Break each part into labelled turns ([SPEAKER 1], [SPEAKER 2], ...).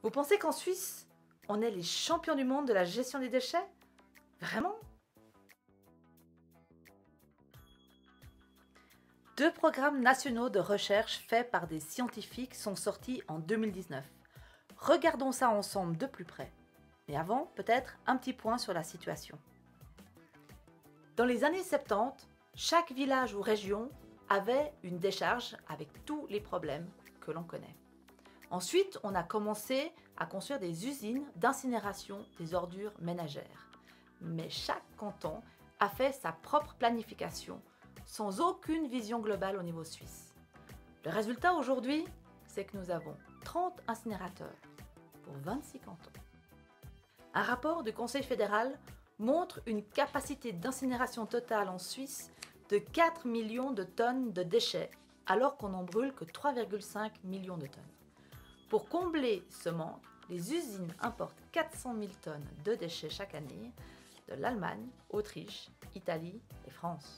[SPEAKER 1] Vous pensez qu'en Suisse, on est les champions du monde de la gestion des déchets? Vraiment? 2 programmes nationaux de recherche faits par des scientifiques sont sortis en 2019. Regardons ça ensemble de plus près. Mais avant, peut-être un petit point sur la situation. Dans les années 70, chaque village ou région avait une décharge avec tous les problèmes que l'on connaît. Ensuite, on a commencé à construire des usines d'incinération des ordures ménagères. Mais chaque canton a fait sa propre planification, sans aucune vision globale au niveau suisse. Le résultat aujourd'hui, c'est que nous avons 30 incinérateurs pour 26 cantons. Un rapport du Conseil fédéral montre une capacité d'incinération totale en Suisse de 4 millions de tonnes de déchets, alors qu'on n'en brûle que 3,5 millions de tonnes. Pour combler ce manque, les usines importent 400 000 tonnes de déchets chaque année de l'Allemagne, Autriche, Italie et France.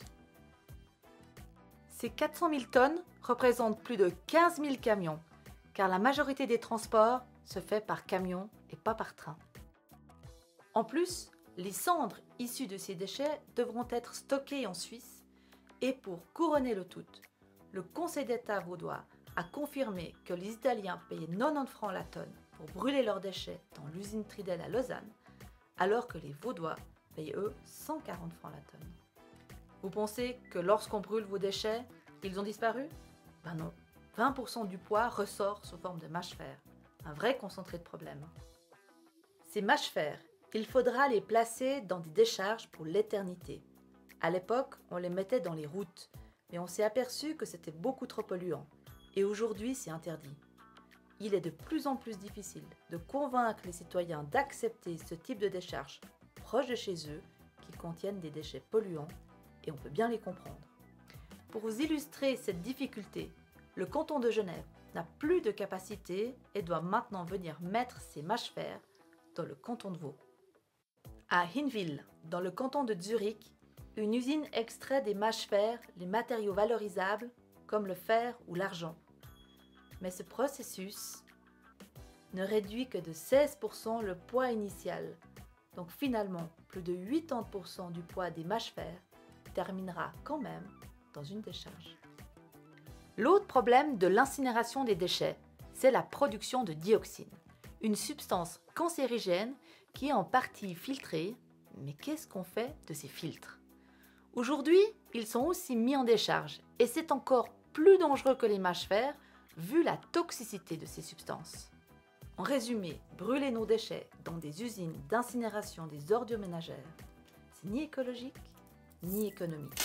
[SPEAKER 1] Ces 400 000 tonnes représentent plus de 15 000 camions, car la majorité des transports se fait par camion et pas par train. En plus, les cendres issues de ces déchets devront être stockées en Suisse et pour couronner le tout, le Conseil d'État vaudois a confirmé que les Italiens payaient 90 francs la tonne pour brûler leurs déchets dans l'usine Tridel à Lausanne, alors que les Vaudois payent eux 140 francs la tonne. Vous pensez que lorsqu'on brûle vos déchets, ils ont disparu? Ben non, 20% du poids ressort sous forme de mâche-fer, un vrai concentré de problème. Ces mâches-fer, il faudra les placer dans des décharges pour l'éternité. À l'époque, on les mettait dans les routes, mais on s'est aperçu que c'était beaucoup trop polluant. Et aujourd'hui, c'est interdit. Il est de plus en plus difficile de convaincre les citoyens d'accepter ce type de décharge proche de chez eux qui contiennent des déchets polluants et on peut bien les comprendre. Pour vous illustrer cette difficulté, le canton de Genève n'a plus de capacité et doit maintenant venir mettre ses mâches-fer dans le canton de Vaud. À Hinwil, dans le canton de Zurich, une usine extrait des mâches-fer les matériaux valorisables comme le fer ou l'argent. Mais ce processus ne réduit que de 16% le poids initial. Donc finalement, plus de 80% du poids des mâches-fer terminera quand même dans une décharge. L'autre problème de l'incinération des déchets, c'est la production de dioxine, une substance cancérigène qui est en partie filtrée. Mais qu'est-ce qu'on fait de ces filtres? Aujourd'hui, ils sont aussi mis en décharge et c'est encore plus dangereux que les mâches-fer vu la toxicité de ces substances. En résumé, brûler nos déchets dans des usines d'incinération des ordures ménagères, c'est ni écologique ni économique.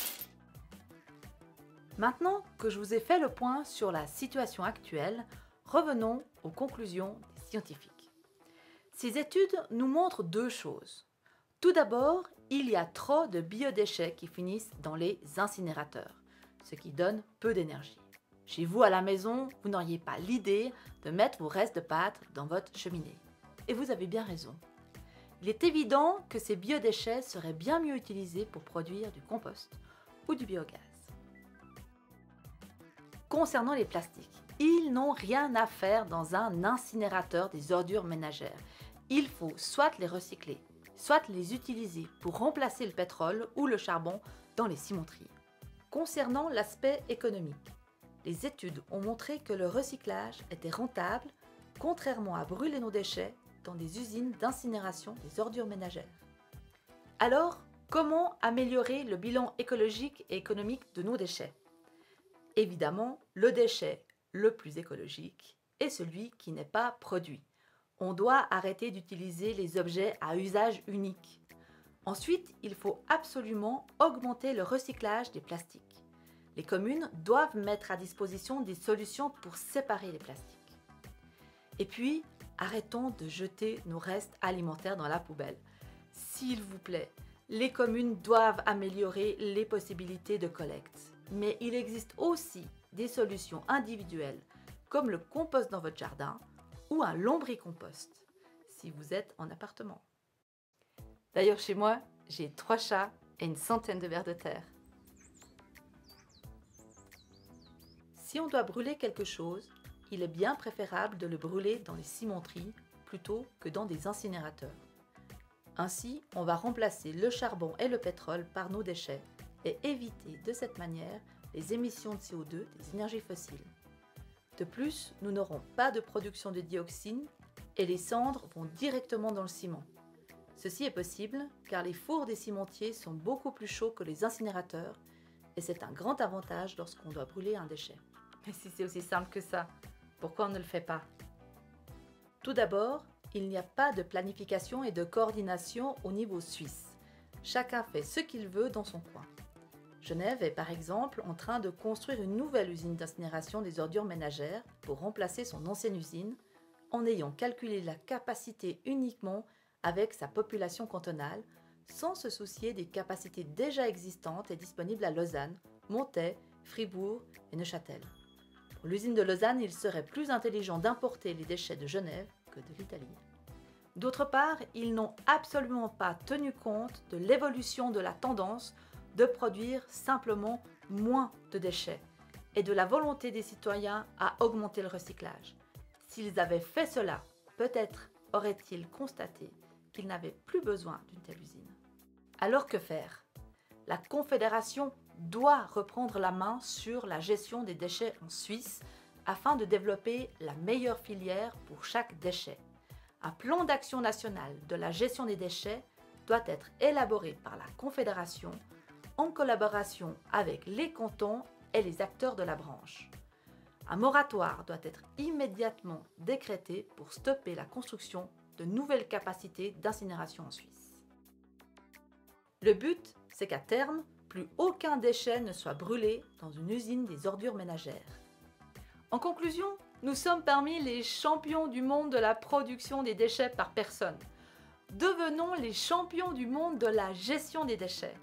[SPEAKER 1] Maintenant que je vous ai fait le point sur la situation actuelle, revenons aux conclusions des scientifiques. Ces études nous montrent deux choses. Tout d'abord, il y a trop de biodéchets qui finissent dans les incinérateurs, ce qui donne peu d'énergie. Chez vous à la maison, vous n'auriez pas l'idée de mettre vos restes de pâtes dans votre cheminée. Et vous avez bien raison. Il est évident que ces biodéchets seraient bien mieux utilisés pour produire du compost ou du biogaz. Concernant les plastiques, ils n'ont rien à faire dans un incinérateur des ordures ménagères. Il faut soit les recycler, soit les utiliser pour remplacer le pétrole ou le charbon dans les cimenteries. Concernant l'aspect économique, les études ont montré que le recyclage était rentable, contrairement à brûler nos déchets dans des usines d'incinération des ordures ménagères. Alors, comment améliorer le bilan écologique et économique de nos déchets? Évidemment, le déchet le plus écologique est celui qui n'est pas produit. On doit arrêter d'utiliser les objets à usage unique. Ensuite, il faut absolument augmenter le recyclage des plastiques. Les communes doivent mettre à disposition des solutions pour séparer les plastiques. Et puis, arrêtons de jeter nos restes alimentaires dans la poubelle. S'il vous plaît, les communes doivent améliorer les possibilités de collecte. Mais il existe aussi des solutions individuelles, comme le compost dans votre jardin ou un lombricompost, si vous êtes en appartement. D'ailleurs, chez moi, j'ai 3 chats et une centaine de vers de terre. Si on doit brûler quelque chose, il est bien préférable de le brûler dans les cimenteries plutôt que dans des incinérateurs. Ainsi, on va remplacer le charbon et le pétrole par nos déchets et éviter de cette manière les émissions de CO2 des énergies fossiles. De plus, nous n'aurons pas de production de dioxine et les cendres vont directement dans le ciment. Ceci est possible car les fours des cimentiers sont beaucoup plus chauds que les incinérateurs et c'est un grand avantage lorsqu'on doit brûler un déchet. Mais si c'est aussi simple que ça, pourquoi on ne le fait pas? Tout d'abord, il n'y a pas de planification et de coordination au niveau suisse. Chacun fait ce qu'il veut dans son coin. Genève est par exemple en train de construire une nouvelle usine d'incinération des ordures ménagères pour remplacer son ancienne usine en ayant calculé la capacité uniquement avec sa population cantonale sans se soucier des capacités déjà existantes et disponibles à Lausanne, Montaix, Fribourg et Neuchâtel. Pour l'usine de Lausanne, il serait plus intelligent d'importer les déchets de Genève que de l'Italie. D'autre part, ils n'ont absolument pas tenu compte de l'évolution de la tendance de produire simplement moins de déchets et de la volonté des citoyens à augmenter le recyclage. S'ils avaient fait cela, peut-être auraient-ils constaté qu'ils n'avaient plus besoin d'une telle usine. Alors que faire? La Confédération doit reprendre la main sur la gestion des déchets en Suisse afin de développer la meilleure filière pour chaque déchet. Un plan d'action national de la gestion des déchets doit être élaboré par la Confédération en collaboration avec les cantons et les acteurs de la branche. Un moratoire doit être immédiatement décrété pour stopper la construction de nouvelles capacités d'incinération en Suisse. Le but, c'est qu'à terme, plus aucun déchet ne soit brûlé dans une usine des ordures ménagères. En conclusion, nous sommes parmi les champions du monde de la production des déchets par personne. Devenons les champions du monde de la gestion des déchets.